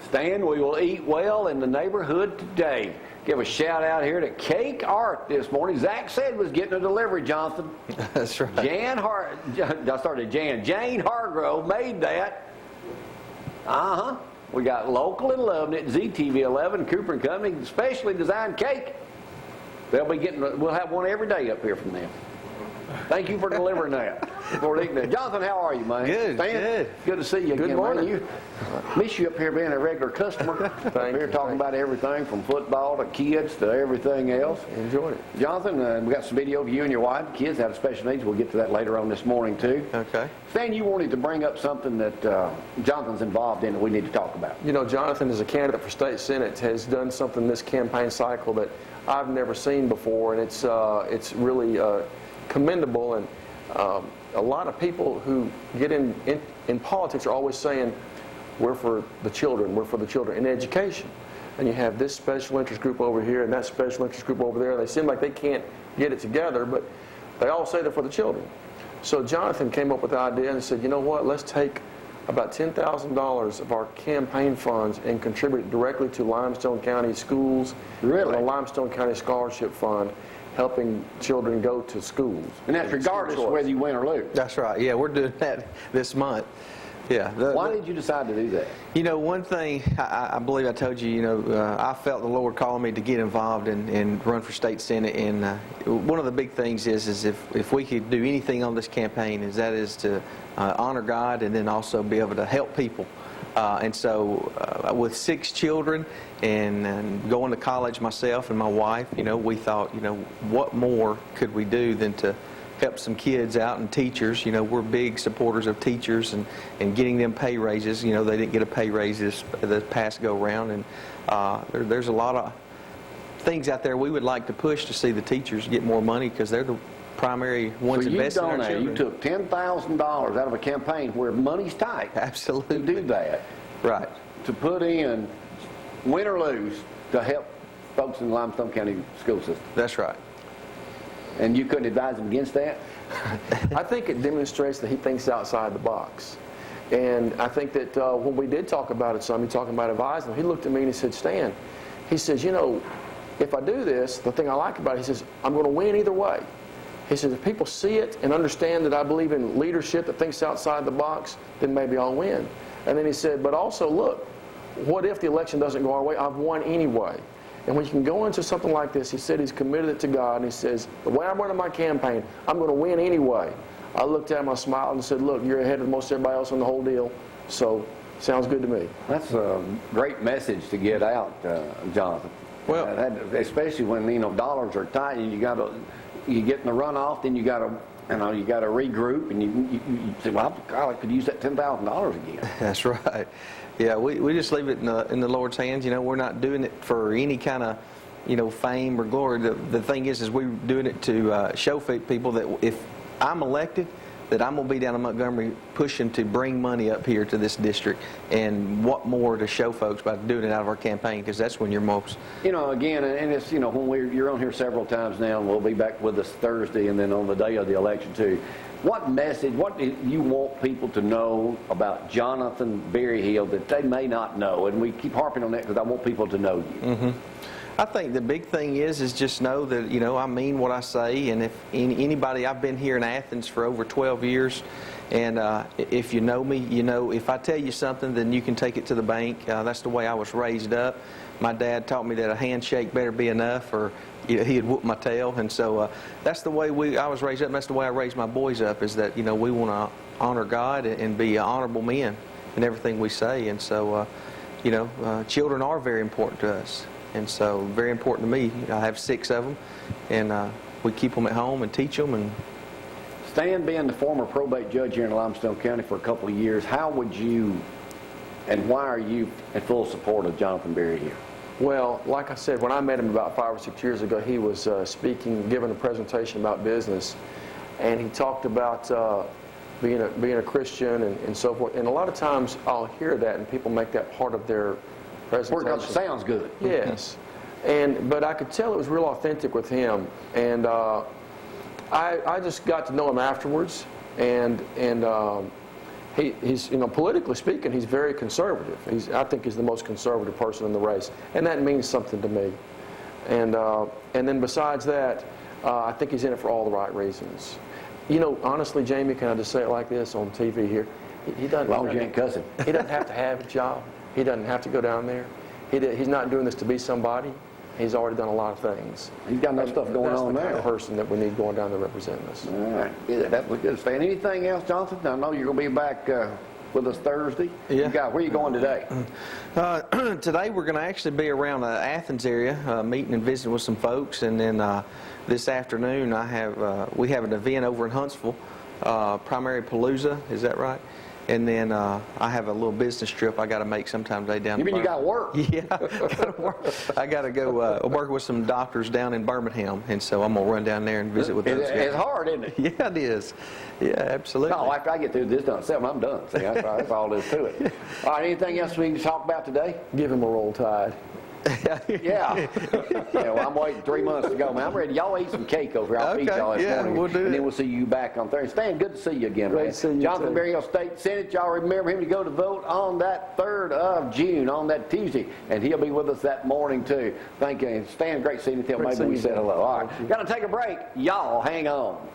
Stan, we will eat well in the neighborhood today. Give a shout out here to Cake Art this morning. Zach said was getting a delivery, Jonathan. That's right. Jane Hargrove made that. We got local and loving it. ZTV 11, Cooper & Company, specially designed cake. We'll have one every day up here from them. Thank you for delivering that. Jonathan, how are you, man? Good, Stan? Good to see you again, morning. man. Miss you up here being a regular customer. Up here talking about everything from football to kids to everything else. Enjoyed it. Jonathan, we got some video of you and your wife. Kids have special needs. We'll get to that later on this morning, too. Okay. Stan, you wanted to bring up something that Jonathan's involved in that we need to talk about. You know, Jonathan, as a candidate for state senate, has done something this campaign cycle that I've never seen before, and it's really commendable. And a lot of people who get in politics are always saying, we're for the children in education. And you have this special interest group over here and that special interest group over there. They seem like they can't get it together, but they all say they're for the children. So Jonathan came up with the idea and said, you know what, let's take about $10,000 of our campaign funds and contribute it directly to Limestone County schools. Really? And the Limestone County Scholarship Fund, helping children go to schools. And that's regardless of whether you win or lose. That's right. Yeah, we're doing that this month. Yeah. Why did you decide to do that? You know, one thing, I believe I told you, I felt the Lord calling me to get involved and run for state senate. And one of the big things is if we could do anything on this campaign, is to honor God and then also be able to help people. And so with 6 children and going to college myself and my wife, we thought, what more could we do than to help some kids out and teachers. We're big supporters of teachers and getting them pay raises. They didn't get a pay raise this past go round. And there's a lot of things out there we would like to push to see the teachers get more money because they're the primary ones investing in our children. You took $10,000 out of a campaign where money's tight. Absolutely. To do that. Right. To put in, win or lose, to help folks in the Limestone County school system. That's right. And you couldn't advise them against that? I think it demonstrates that he thinks outside the box. And I think that when we did talk about it some, talking about advising him, he looked at me and he said, Stan, he says, if I do this, the thing I like about it, he says, I'm going to win either way. He says, if people see it and understand that I believe in leadership that thinks outside the box, then maybe I'll win. And then he said, but also, look, what if the election doesn't go our way? I've won anyway. And when you can go into something like this, he said he's committed it to God, and he says, the way I'm running my campaign, I'm going to win anyway. I looked at him, I smiled, and said, look, you're ahead of most everybody else on the whole deal, so sounds good to me. That's a great message to get out, Jonathan. Well, especially when, dollars are tight, and you get in the runoff, then you got to regroup, and you say, well, I could use that $10,000 again. That's right. Yeah, we just leave it in the Lord's hands. We're not doing it for any kind of, fame or glory. The thing is we're doing it to show people that if I'm elected, that I'm going to be down in Montgomery pushing to bring money up here to this district. And what more to show folks by doing it out of our campaign, because that's when you're most... Again, and it's, when you're on here several times now, and we'll be back with us Thursday and then on the day of the election too. What do you want people to know about Jonathan Berryhill that they may not know? And we keep harping on that because I want people to know you. Mm-hmm. I think the big thing is just know that, I mean what I say. And if anybody, I've been here in Athens for over 12 years. And if you know me, if I tell you something, then you can take it to the bank. That's the way I was raised up. My dad taught me that a handshake better be enough, or he'd whoop my tail. And so that's the way I was raised up, and that's the way I raised my boys up, is that, we want to honor God and be honorable men in everything we say. And so, children are very important to us. And so very important to me. I have 6 of them, and we keep them at home and teach them. And Stan, being the former probate judge here in Limestone County for a couple of years, how would you and why are you in full support of Jonathan Berryhill? Well, like I said, when I met him about 5 or 6 years ago, he was giving a presentation about business, and he talked about being a Christian and so forth. And a lot of times I'll hear that, and people make that part of their presentation. It sounds good. Yes, but I could tell it was real authentic with him, and I just got to know him afterwards, and he's politically speaking, he's very conservative. I think he's the most conservative person in the race, and that means something to me. And then besides that, I think he's in it for all the right reasons. Honestly, Jamie, can I just say it like this on TV here? He doesn't. As long as you ain't cussing. He doesn't have to have a job. He doesn't have to go down there. He's not doing this to be somebody. He's already done a lot of things. He's got enough stuff going on That's the kind there. of person that we need going down there representing us. All right. Yeah, that was good, Stan. Anything else, Jonathan? I know you're going to be back with us Thursday. Yeah. Where are you going today? Today we're going to actually be around the Athens area, meeting and visiting with some folks, and then this afternoon we have an event over in Huntsville, Primary Palooza. Is that right? And then I have a little business trip I got to make sometime today down. You mean you got to work? Yeah, gotta work. I got to go work with some doctors down in Birmingham, and so I'm gonna run down there and visit with those guys. It's hard, isn't it? Yeah, it is. Yeah, absolutely. No, after I get through this done, I'm done. See, that's all there is to it. All right, anything else we can talk about today? Give him a roll tide. Yeah. Well, I'm waiting 3 months to go, man. I'm ready. Y'all eat some cake over here. I'll feed Okay, y'all this yeah, morning. we'll do and it. then we'll see you back on Thursday. Stan, good to see you again, Great man. to see you, Jonathan too. Berryhill State Senate. Y'all remember him to go to vote on that 3rd of June, on that Tuesday. And he'll be with us that morning, too. Thank you. And Stan, great seeing you. Maybe seeing we you, said John. hello. All right. Got to take a break. Y'all hang on.